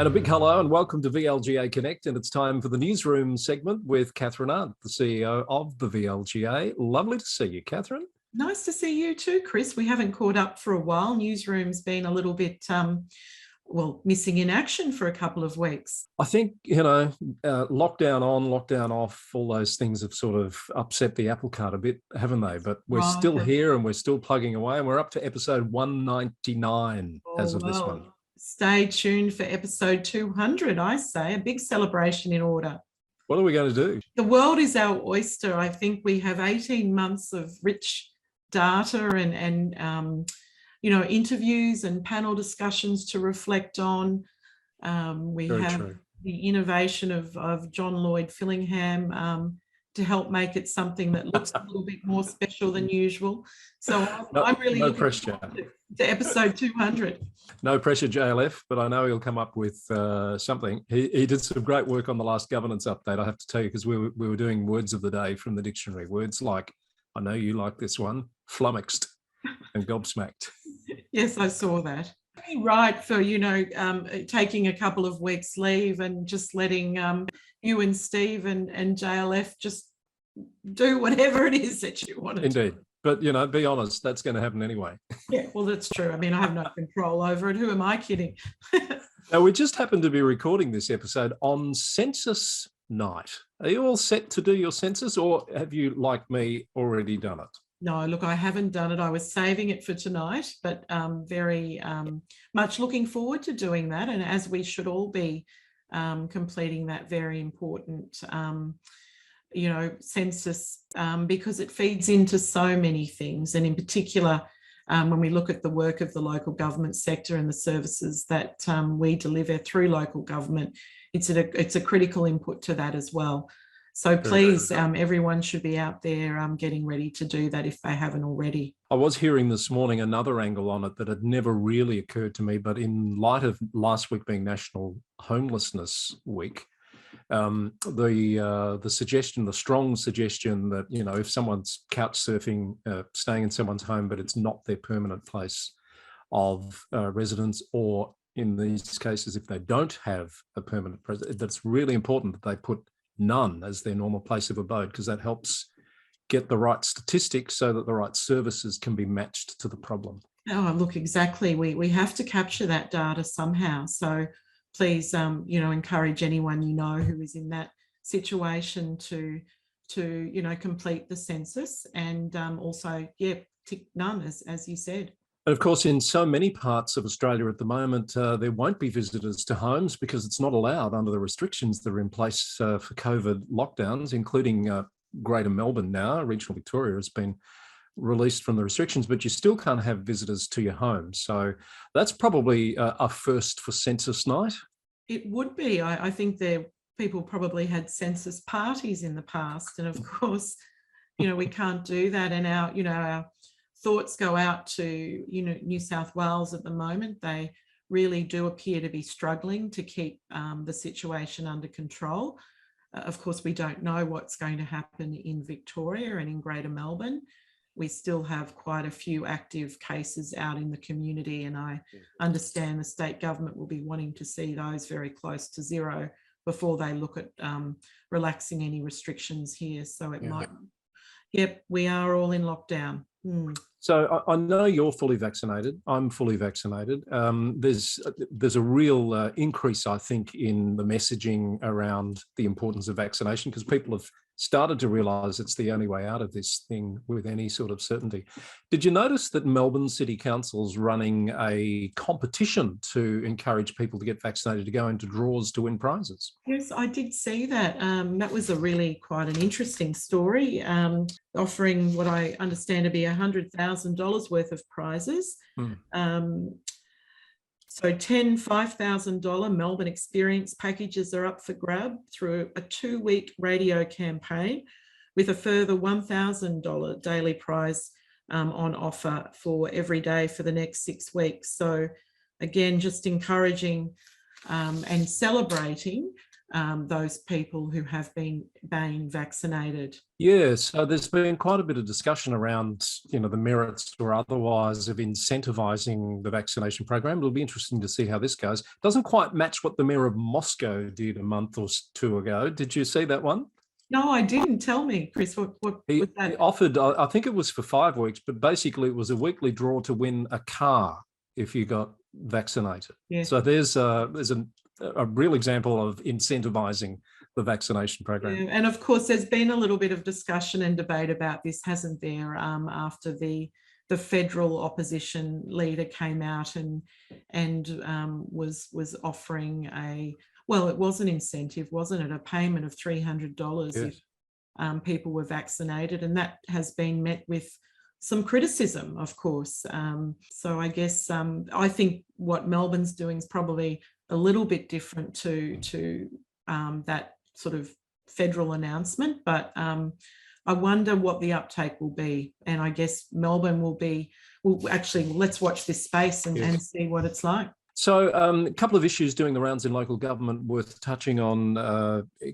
And a big hello and welcome to VLGA Connect, and it's time for the Newsroom segment with Kathryn Arndt, the CEO of the VLGA. Lovely to see you, Kathryn. Nice to see you too, Chris. We haven't caught up for a while. Newsroom's been a little bit, missing in action for a couple of weeks. I think, lockdown on, lockdown off, all those things have sort of upset the apple cart a bit, haven't they? But we're still here and we're still plugging away, and we're up to episode 199 as of this one. Stay tuned for episode 200, I say. A big celebration in order. What are we going to do? The world is our oyster. I think we have 18 months of rich data and interviews and panel discussions to reflect on. We Very have true. The innovation of John Lloyd Fillingham to help make it something that looks a little bit more special than usual. So I'm really looking forward to episode 200. No pressure, JLF, but I know he'll come up with something. He did some great work on the last governance update, I have to tell you, because we were doing words of the day from the dictionary. Words like, I know you like this one, flummoxed and gobsmacked. Yes, I saw that. Right for, taking a couple of weeks leave and just letting you and Steve and JLF just do whatever it is that you want to do. Indeed. But, be honest, that's going to happen anyway. Yeah, well, that's true. I mean, I have no control over it. Who am I kidding? Now, we just happen to be recording this episode on Census Night. Are you all set to do your census, or have you, like me, already done it? No, look, I haven't done it. I was saving it for tonight, but very much looking forward to doing that. And as we should all be completing that very important, census, because it feeds into so many things. And in particular, when we look at the work of the local government sector and the services that we deliver through local government, it's a critical input to that as well. So please, everyone should be out there getting ready to do that if they haven't already. I was hearing this morning another angle on it that had never really occurred to me, but in light of last week being National Homelessness Week, the suggestion, the strong suggestion that, if someone's couch surfing, staying in someone's home, but it's not their permanent place of residence, or in these cases, if they don't have a permanent presence, that's really important that they put none as their normal place of abode, because that helps get the right statistics so that the right services can be matched to the problem. Oh, look, exactly. We have to capture that data somehow. So please, encourage anyone who is in that situation to complete the census, and also, tick none, as you said. And of course, in so many parts of Australia at the moment, there won't be visitors to homes because it's not allowed under the restrictions that are in place for COVID lockdowns, including Greater Melbourne now. Regional Victoria has been released from the restrictions, but you still can't have visitors to your home. So that's probably a first for Census Night. It would be. I think people probably had census parties in the past, and of course, we can't do that. And our thoughts go out to New South Wales at the moment. They really do appear to be struggling to keep the situation under control. Of course, we don't know what's going to happen in Victoria and in Greater Melbourne. We still have quite a few active cases out in the community, and I understand the state government will be wanting to see those very close to zero before they look at relaxing any restrictions here. So it might. Yep, we are all in lockdown. So I know you're fully vaccinated. I'm fully vaccinated. There's a real increase, I think, in the messaging around the importance of vaccination, because people have started to realise it's the only way out of this thing with any sort of certainty. Did you notice that Melbourne City Council's running a competition to encourage people to get vaccinated, to go into draws to win prizes? Yes, I did see that. That was quite an interesting story, offering what I understand to be $100,000 worth of prizes. So 10 $5,000 Melbourne Experience packages are up for grab through a 2-week radio campaign, with a further $1,000 daily prize on offer for every day for the next 6 weeks. So again, just encouraging and celebrating those people who have been vaccinated. Yeah, so there's been quite a bit of discussion around, the merits or otherwise of incentivising the vaccination program. It'll be interesting to see how this goes. Doesn't quite match what the Mayor of Moscow did a month or two ago. Did you see that one? No, I didn't. Tell me, Chris, what was that? He offered, I think it was for 5 weeks, but basically it was a weekly draw to win a car if you got vaccinated. Yeah. So there's a real example of incentivising the vaccination program. Yeah. And of course, there's been a little bit of discussion and debate about this, hasn't there? After the federal opposition leader came out and was offering it was an incentive, wasn't it? A payment of $300 Yes. if people were vaccinated, and that has been met with some criticism, of course. So I guess I think what Melbourne's doing is probably a little bit different to that sort of federal announcement, but I wonder what the uptake will be. And I guess Melbourne let's watch this space and see what it's like. So a couple of issues doing the rounds in local government worth touching on.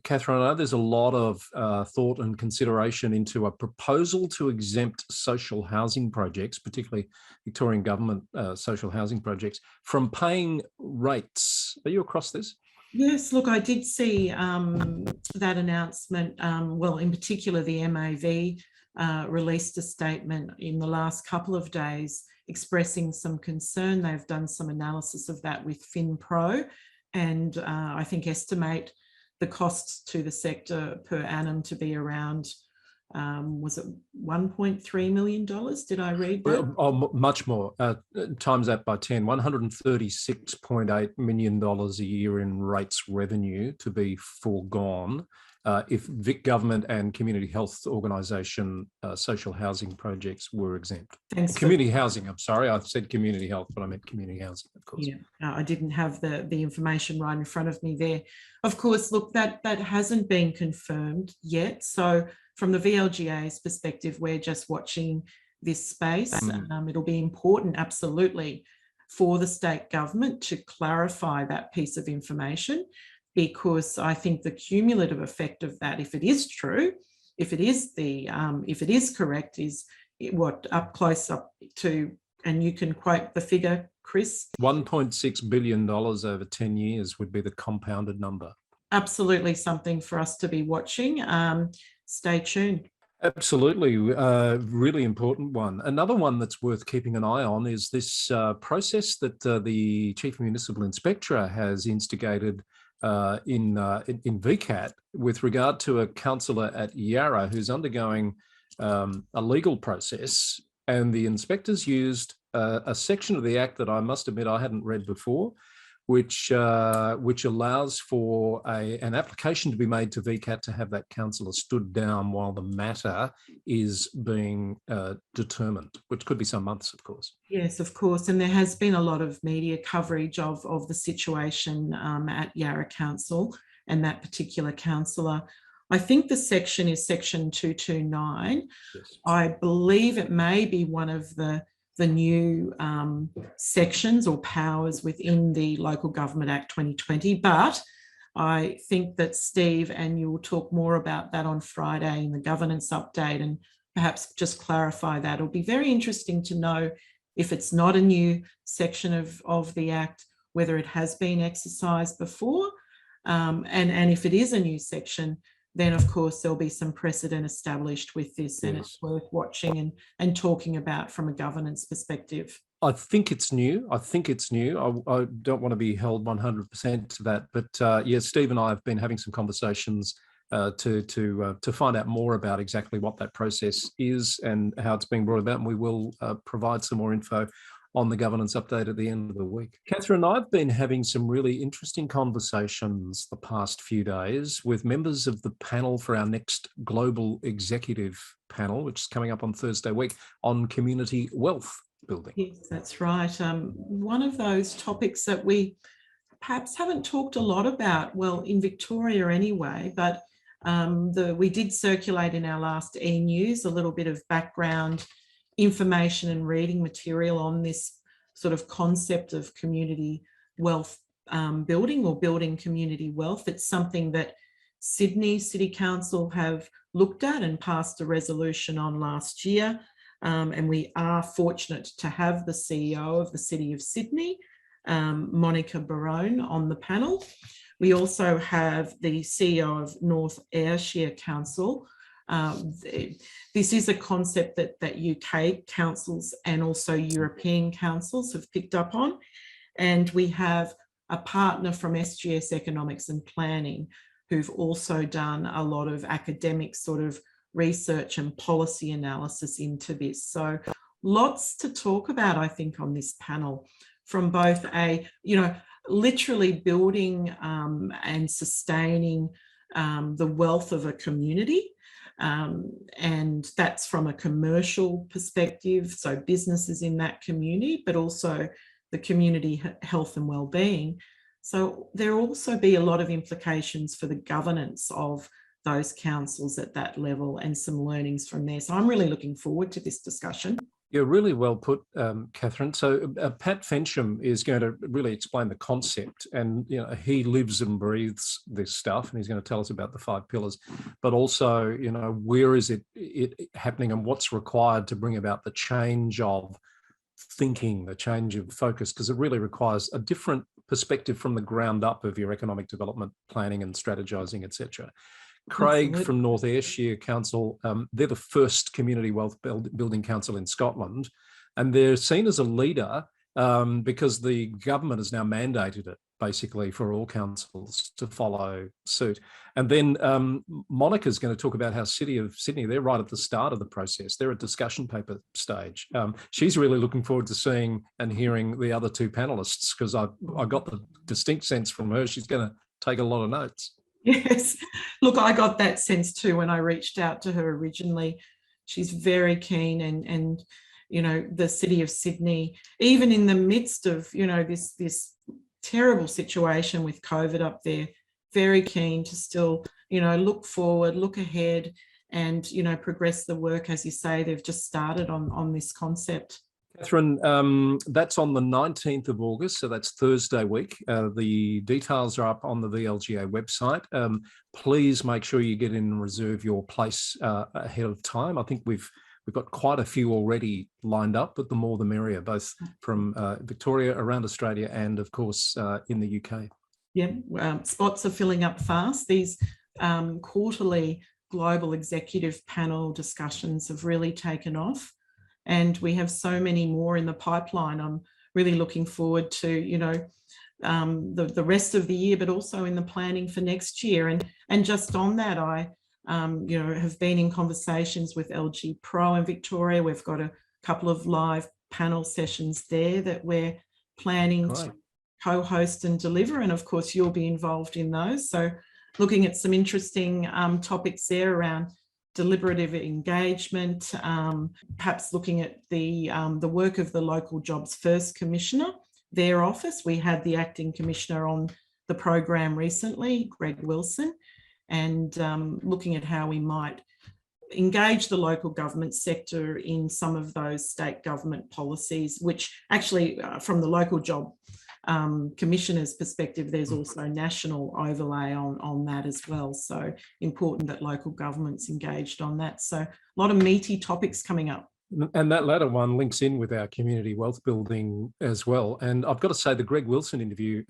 Kathryn, I know there's a lot of thought and consideration into a proposal to exempt social housing projects, particularly Victorian government social housing projects, from paying rates. Are you across this? Yes, look, I did see that announcement. In particular, the MAV released a statement in the last couple of days expressing some concern. They've done some analysis of that with FinPro, and I think estimate the costs to the sector per annum to be around, was it $1.3 million? Did I read that? Oh, much more. Times that by 10, $136.8 million a year in rates revenue to be foregone if Vic government and community health organisation social housing projects were exempt. Community housing, I'm sorry, I said community health, but I meant community housing, of course. Yeah, I didn't have the information right in front of me there. Of course, look, that hasn't been confirmed yet. So from the VLGA's perspective, we're just watching this space. It'll be important, absolutely, for the state government to clarify that piece of information, because I think the cumulative effect of that, if it is true, if it is correct, is what up to, and you can quote the figure, Chris. $1.6 billion over 10 years would be the compounded number. Absolutely something for us to be watching. Stay tuned. Absolutely, really important one. Another one that's worth keeping an eye on is this process that the Chief Municipal Inspectorate has instigated in VCAT with regard to a councillor at Yarra who's undergoing a legal process, and the inspectors used a section of the Act that I must admit I hadn't read before, which allows for an application to be made to VCAT to have that councillor stood down while the matter is being determined, which could be some months, of course. Yes, of course. And there has been a lot of media coverage of the situation at Yarra Council and that particular councillor. I think the section is section 229. Yes. I believe it may be one of the new sections or powers within the Local Government Act 2020, but I think that Steve, and you will talk more about that on Friday in the governance update, and perhaps just clarify that. It'll be very interesting to know if it's not a new section of the Act, whether it has been exercised before, and if it is a new section, then of course there'll be some precedent established with this, and it's worth watching and talking about from a governance perspective. I think it's new. I don't want to be held 100% to that, but yeah, Steve and I have been having some conversations to find out more about exactly what that process is and how it's being brought about, and we will provide some more info on the governance update at the end of the week. Kathryn, I've been having some really interesting conversations the past few days with members of the panel for our next global executive panel, which is coming up on Thursday week, on community wealth building. Yes, that's right. One of those topics that we perhaps haven't talked a lot about, well, in Victoria anyway, but we did circulate in our last e-news a little bit of background information and reading material on this sort of concept of community wealth building or building community wealth. It's something that Sydney City Council have looked at and passed a resolution on last year. And we are fortunate to have the CEO of the City of Sydney, Monica Barone, on the panel. We also have the CEO of North Ayrshire Council. This is a concept that UK councils and also European councils have picked up on. And we have a partner from SGS Economics and Planning who've also done a lot of academic sort of research and policy analysis into this. So lots to talk about, I think, on this panel, from both literally building and sustaining the wealth of a community. And that's from a commercial perspective, so businesses in that community, but also the community health and well-being. So there will also be a lot of implications for the governance of those councils at that level and some learnings from there. So I'm really looking forward to this discussion. You're really well put, Kathryn. So Pat Fensham is going to really explain the concept, and he lives and breathes this stuff, and he's going to tell us about the 5 pillars, but also where is it happening and what's required to bring about the change of thinking, the change of focus, because it really requires a different perspective from the ground up of your economic development planning and strategizing, etc. Craig Absolutely. from North Ayrshire Council, they're the first community wealth building council in Scotland, and they're seen as a leader because the government has now mandated it basically for all councils to follow suit. And then Monica's going to talk about how City of Sydney, they're right at the start of the process. They're at discussion paper stage. She's really looking forward to seeing and hearing the other 2 panelists, because I got the distinct sense from her she's going to take a lot of notes. Yes, look, I got that sense too when I reached out to her originally. She's very keen, and the City of Sydney, even in the midst of this terrible situation with COVID up there, very keen to still look forward, look ahead, and progress the work. As you say, they've just started on this concept. Kathryn, that's on the 19th of August, so that's Thursday week. The details are up on the VLGA website. Please make sure you get in and reserve your place ahead of time. I think we've got quite a few already lined up, but the more the merrier, both from Victoria, around Australia, and of course in the UK. Yeah, spots are filling up fast. These quarterly global executive panel discussions have really taken off, and we have so many more in the pipeline. I'm really looking forward to the rest of the year, but also in the planning for next year. And just on that, I have been in conversations with LG Pro in Victoria. We've got a couple of live panel sessions there that we're planning to co-host and deliver, and of course you'll be involved in those. So looking at some interesting topics there around deliberative engagement, perhaps looking at the work of the Local Jobs First Commissioner, their office. We had the acting commissioner on the program recently, Greg Wilson, and looking at how we might engage the local government sector in some of those state government policies, which actually from the local job commissioner's perspective, there's also national overlay on that as well. So important that local government's engaged on that. So a lot of meaty topics coming up. And that latter one links in with our community wealth building as well. And I've got to say the Greg Wilson interview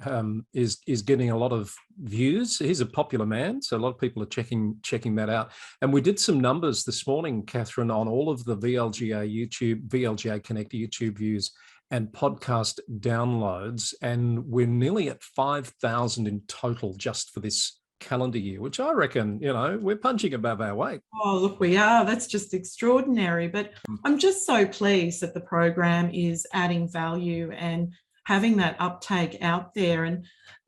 is getting a lot of views. He's a popular man, so a lot of people are checking that out. And we did some numbers this morning, Kathryn, on all of the VLGA Connect YouTube views and podcast downloads, and we're nearly at 5,000 in total just for this calendar year, which I reckon, we're punching above our weight. Oh, look, we are. That's just extraordinary. But I'm just so pleased that the program is adding value and having that uptake out there. And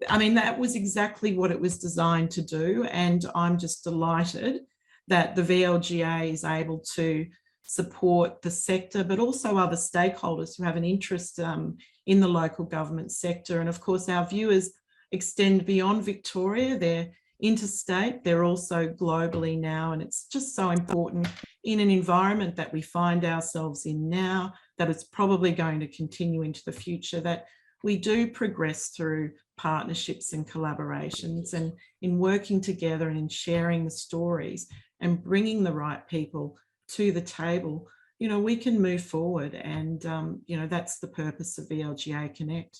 I mean, that was exactly what it was designed to do. And I'm just delighted that the VLGA is able to support the sector, but also other stakeholders who have an interest in the local government sector. And of course, our viewers extend beyond Victoria. They're interstate, they're also globally now. And it's just so important in an environment that we find ourselves in now, that it's probably going to continue into the future, that we do progress through partnerships and collaborations, and in working together and in sharing the stories and bringing the right people to the table, we can move forward. And, that's the purpose of VLGA Connect.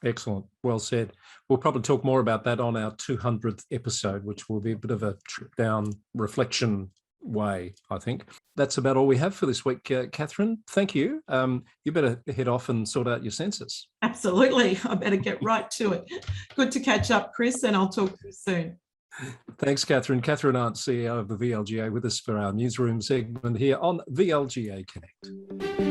Excellent. Well said. We'll probably talk more about that on our 200th episode, which will be a bit of a trip down reflection way, I think. That's about all we have for this week, Kathryn. Thank you. You better head off and sort out your census. Absolutely. I better get right to it. Good to catch up, Chris, and I'll talk to you soon. Thanks, Kathryn. Kathryn Arndt, CEO of the VLGA, with us for our newsroom segment here on VLGA Connect.